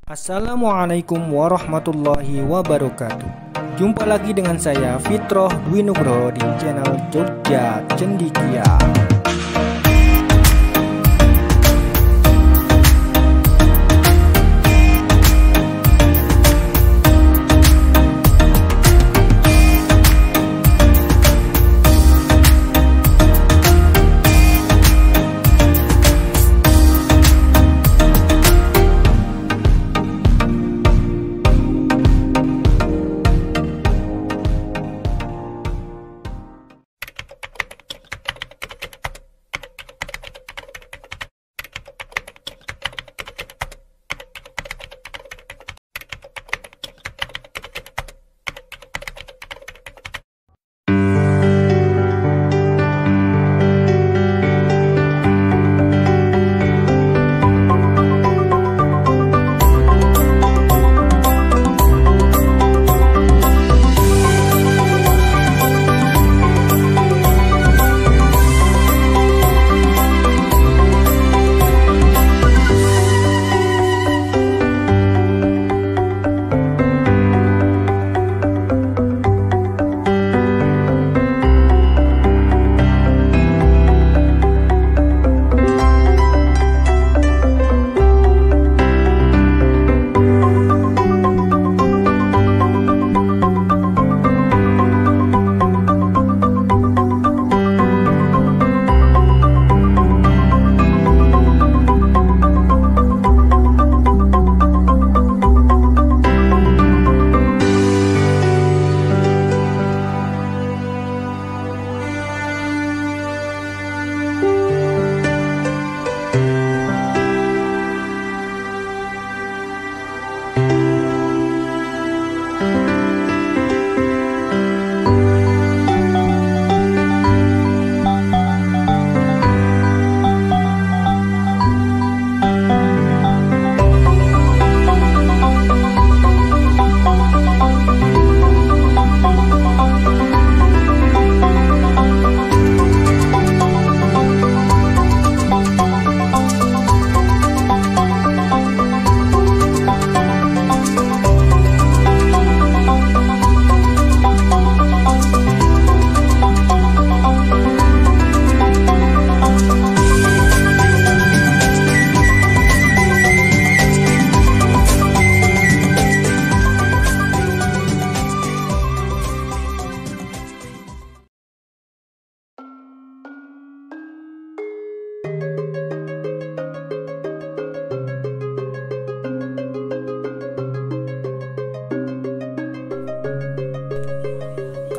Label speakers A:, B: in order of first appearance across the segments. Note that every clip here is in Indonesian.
A: Assalamualaikum warahmatullahi wabarakatuh. Jumpa lagi dengan saya Fitroh Dwi Nugroho di channel Jogja Cendikia.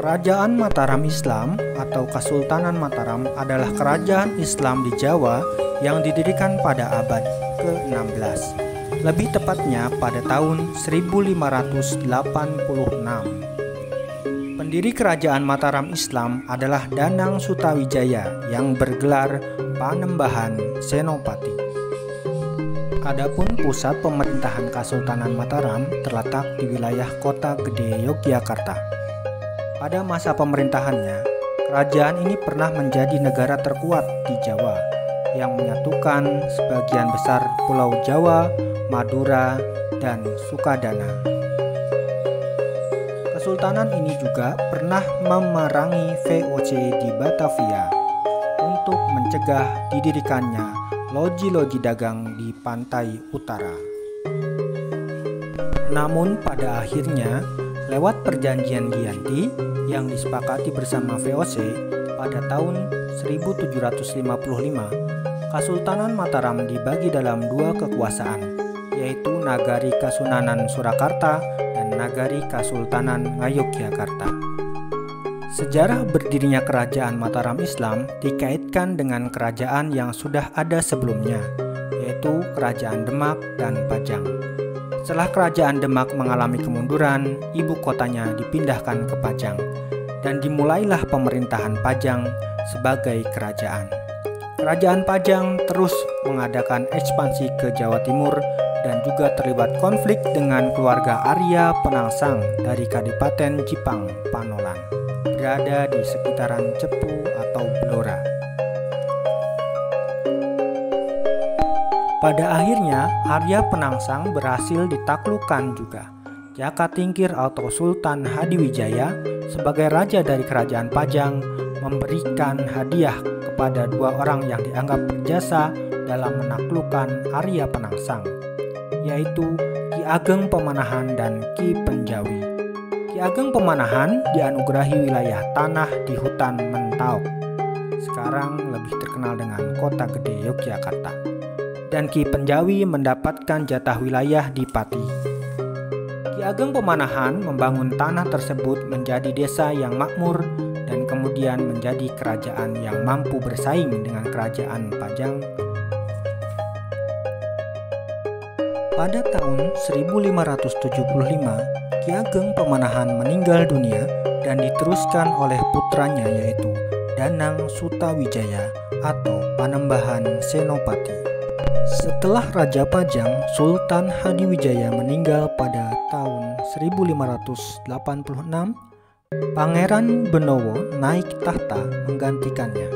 A: Kerajaan Mataram Islam atau Kesultanan Mataram adalah kerajaan Islam di Jawa yang didirikan pada abad ke-16, lebih tepatnya pada tahun 1586. Pendiri kerajaan Mataram Islam adalah Danang Sutawijaya yang bergelar Panembahan Senopati. Adapun pusat pemerintahan Kesultanan Mataram terletak di wilayah Kota Gede Yogyakarta. Pada masa pemerintahannya, kerajaan ini pernah menjadi negara terkuat di Jawa yang menyatukan sebagian besar Pulau Jawa, Madura, dan Sukadana. Kesultanan ini juga pernah memerangi VOC di Batavia untuk mencegah didirikannya loji-loji dagang di pantai utara. Namun pada akhirnya, lewat perjanjian Giyanti yang disepakati bersama VOC pada tahun 1755, Kesultanan Mataram dibagi dalam dua kekuasaan, yaitu Nagari Kasunanan Surakarta dan Nagari Kesultanan Ngayogyakarta. Sejarah berdirinya kerajaan Mataram Islam dikaitkan dengan kerajaan yang sudah ada sebelumnya, yaitu Kerajaan Demak dan Pajang. Setelah kerajaan Demak mengalami kemunduran, ibu kotanya dipindahkan ke Pajang, dan dimulailah pemerintahan Pajang sebagai kerajaan. Kerajaan Pajang terus mengadakan ekspansi ke Jawa Timur dan juga terlibat konflik dengan keluarga Arya Penangsang dari Kadipaten Jipang, Panolan, berada di sekitaran Cepu atau Blora. Pada akhirnya, Arya Penangsang berhasil ditaklukkan juga. Jaka Tingkir atau Sultan Hadiwijaya sebagai raja dari kerajaan Pajang memberikan hadiah kepada dua orang yang dianggap berjasa dalam menaklukkan Arya Penangsang, yaitu Ki Ageng Pemanahan dan Ki Penjawi. Ki Ageng Pemanahan dianugerahi wilayah tanah di hutan Mentaok, sekarang lebih terkenal dengan Kota Gede Yogyakarta, dan Ki Penjawi mendapatkan jatah wilayah di Pati. Ki Ageng Pemanahan membangun tanah tersebut menjadi desa yang makmur dan kemudian menjadi kerajaan yang mampu bersaing dengan kerajaan Pajang. Pada tahun 1575, Ki Ageng Pemanahan meninggal dunia dan diteruskan oleh putranya yaitu Danang Sutawijaya atau Panembahan Senopati. Setelah Raja Pajang, Sultan Hadiwijaya meninggal pada tahun 1586, Pangeran Benowo naik tahta menggantikannya.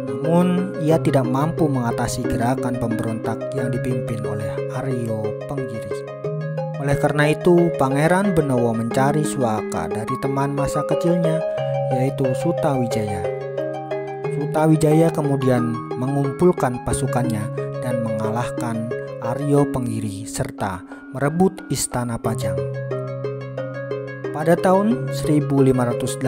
A: Namun, ia tidak mampu mengatasi gerakan pemberontak yang dipimpin oleh Aryo Penggiri. Oleh karena itu, Pangeran Benowo mencari suaka dari teman masa kecilnya, yaitu Sutawijaya. Sutawijaya kemudian mengumpulkan pasukannya dan mengalahkan Aryo Penggiri serta merebut istana Pajang. Pada tahun 1586,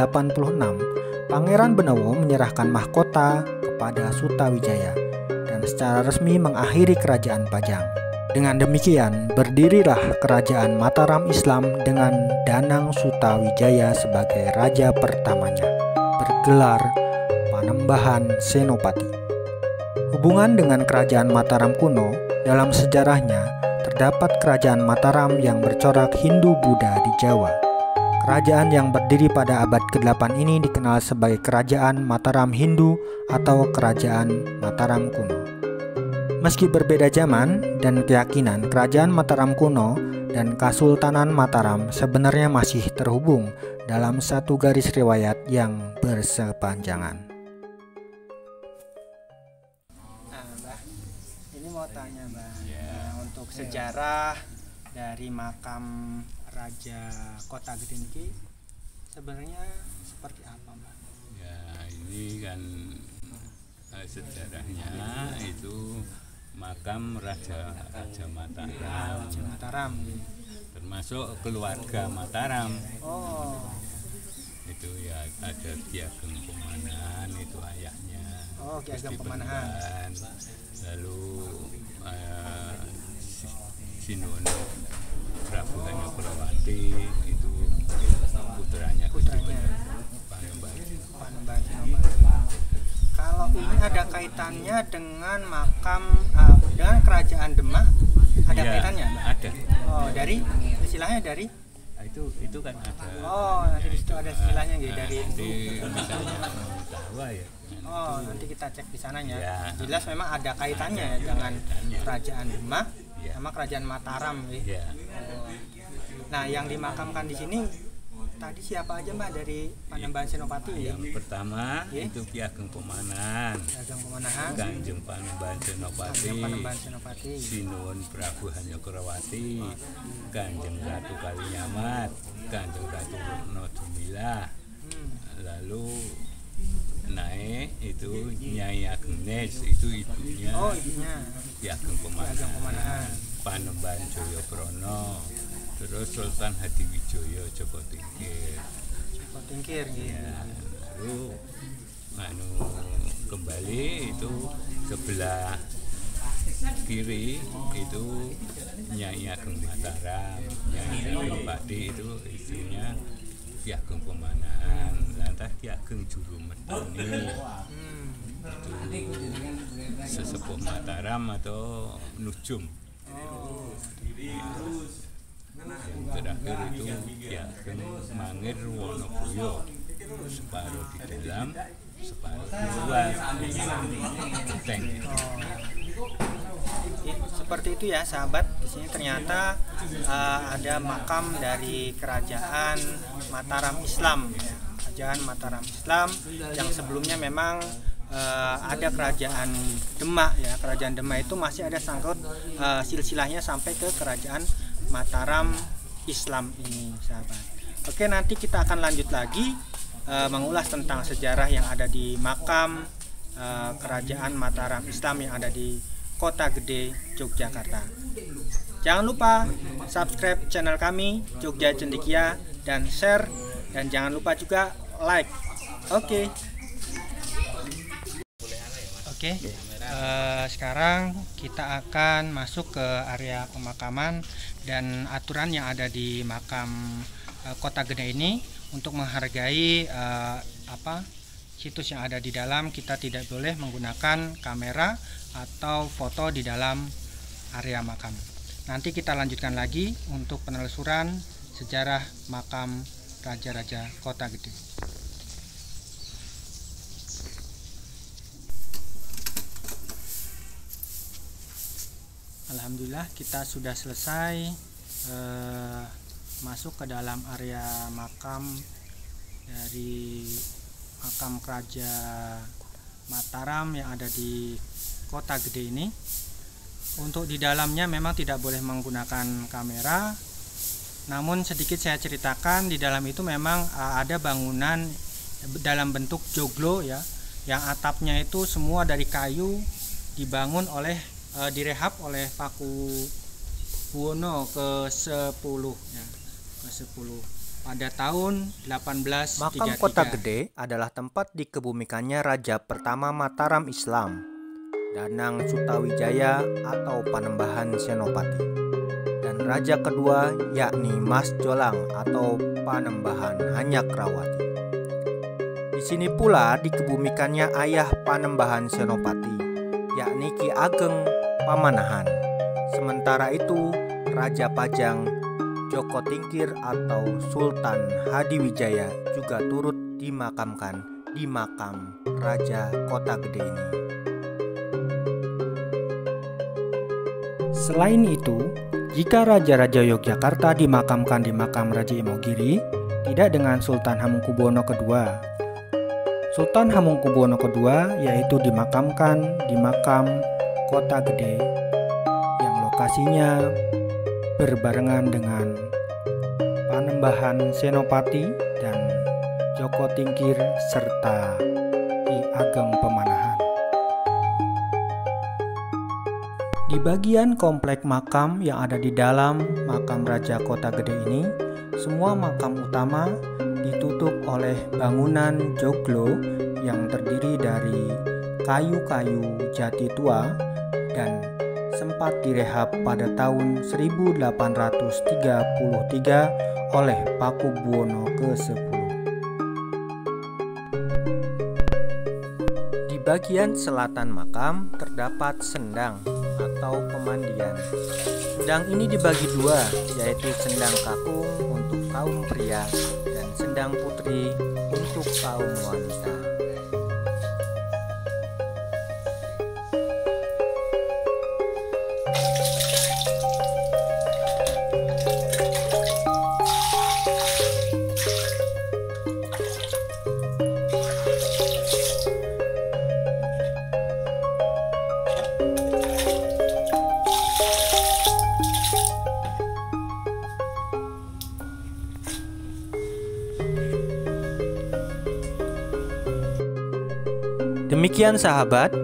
A: Pangeran Benowo menyerahkan mahkota kepada Sutawijaya dan secara resmi mengakhiri kerajaan Pajang. Dengan demikian, berdirilah kerajaan Mataram Islam dengan Danang Sutawijaya sebagai raja pertamanya, bergelar Panembahan Senopati. Hubungan dengan kerajaan Mataram kuno, dalam sejarahnya terdapat kerajaan Mataram yang bercorak Hindu-Buddha di Jawa. Kerajaan yang berdiri pada abad ke-8 ini dikenal sebagai Kerajaan Mataram Hindu atau Kerajaan Mataram kuno. Meski berbeda zaman dan keyakinan, kerajaan Mataram kuno dan Kasultanan Mataram sebenarnya masih terhubung dalam satu garis riwayat yang bersepanjangan. Mau tanya Mbak, untuk sejarah dari makam Raja Kota Gede ini sebenarnya seperti apa Mbak?
B: Ya ini kan sejarahnya itu makam Raja Mataram.
A: Raja Mataram,
B: termasuk keluarga Mataram.
A: Oh.
B: Itu ya ada Ki Ageng Pemanahan, itu ayahnya.
A: Oh, Ki Ageng Pemanahan.
B: Lalu Sinuhun Prabu Hanyokrawati itu putranya.
A: Panembahan Senopati. Kalau ini ada kaitannya dengan makam dengan kerajaan Demak, ada
B: ya,
A: kaitannya?
B: Ada.
A: Oh, dari istilahnya dari?
B: Itu kan ada.
A: Oh, nanti di situ ada istilahnya gitu dari
B: misalnya Jawa ya.
A: Oh, nanti kita cek di sananya.
B: Ya.
A: Jelas memang ada kaitannya ya dengan kerajaan Demak
B: ya,
A: sama kerajaan Mataram ya.
B: Ya.
A: Oh. Nah, yang dimakamkan di sini tadi siapa aja Mbak dari Panembahan Senopati?
B: Yang pertama itu Ki Ageng Pemanahan.
A: Ki Ageng Pemanahan.
B: Kanjeng Panembahan Senopati. Sinuhun Prabu Hanyokrawati. Kanjeng Ratu Kalinyamat. Kanjeng Ratu Retno Dumilah. Lalu naik itu Nyai Agnes, itu ibunya.
A: Oh, ibunya.
B: Ki Ageng Pemanahan. Panembahan Jayabrono. Terus Sultan Hadiwijaya Joko Tingkir. Ya, lalu kembali itu sebelah kiri itu Nyai Ageng Mataram, Nyai Ageng Pati itu istrinya Ki Ageng Pemanahan. Lantas Ki Ageng Jurumedoni itu sesepuh Mataram atau Nujum. Yang terakhir itu Ki Ageng Mangir Wonoboyo, separuh di dalam, separuh di luar, Beteng.
A: Seperti itu ya sahabat. Di sini ternyata ada makam dari kerajaan Mataram Islam, kerajaan Mataram Islam yang sebelumnya memang ada kerajaan Demak ya. Kerajaan Demak itu masih ada sangkut silsilahnya sampai ke kerajaan Mataram Islam ini, sahabat. Oke, nanti kita akan lanjut lagi mengulas tentang sejarah yang ada di makam kerajaan Mataram Islam yang ada di Kota Gede, Yogyakarta. Jangan lupa subscribe channel kami Jogja Cendekia dan share, dan jangan lupa juga like. Oke. Sekarang kita akan masuk ke area pemakaman dan aturan yang ada di makam Kota Gede ini. Untuk menghargai situs yang ada di dalam, kita tidak boleh menggunakan kamera atau foto di dalam area makam. Nanti kita lanjutkan lagi untuk penelusuran sejarah makam raja-raja Kota Gede. Alhamdulillah, kita sudah selesai masuk ke dalam area makam dari makam Raja Mataram yang ada di Kota Gede ini. Untuk di dalamnya memang tidak boleh menggunakan kamera, namun sedikit saya ceritakan, di dalam itu memang ada bangunan dalam bentuk joglo ya, yang atapnya itu semua dari kayu, dibangun oleh direhab oleh Pakubuwono ke-10 ya, ke-10 pada tahun 1833.
C: Makam Kota Gede adalah tempat dikebumikannya Raja pertama Mataram Islam, Danang Sutawijaya atau Panembahan Senopati, dan Raja kedua yakni Mas Jolang atau Panembahan Hanyakrawati. Di sini pula dikebumikannya ayah Panembahan Senopati, yakni Ki Ageng Pamanahan. Sementara itu Raja Pajang Joko Tingkir atau Sultan Hadiwijaya juga turut dimakamkan di makam Raja Kota Gede ini.
A: Selain itu, jika Raja-Raja Yogyakarta dimakamkan di makam Raja Imogiri, tidak dengan Sultan Hamengkubuwono II. Sultan Hamengkubuwono II yaitu dimakamkan di makam Kota Gede yang lokasinya berbarengan dengan Panembahan Senopati dan Joko Tingkir serta Ki Ageng Pamanahan. Di bagian komplek makam yang ada di dalam makam Raja Kota Gede ini, semua makam utama ditutup oleh bangunan joglo yang terdiri dari kayu-kayu jati tua dan sempat direhab pada tahun 1833 oleh Pakubuwono ke-10. Di bagian selatan makam terdapat sendang atau pemandian. Sendang ini dibagi dua, yaitu sendang kakung untuk kaum pria dan sendang putri untuk kaum wanita. Demikian sahabat,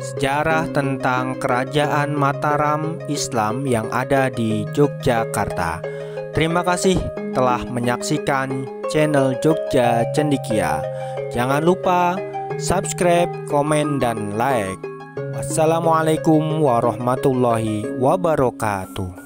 A: sejarah tentang Kerajaan Mataram Islam yang ada di Yogyakarta. Terima kasih telah menyaksikan channel Jogja Cendekia. Jangan lupa subscribe, komen, dan like. Wassalamualaikum warahmatullahi wabarakatuh.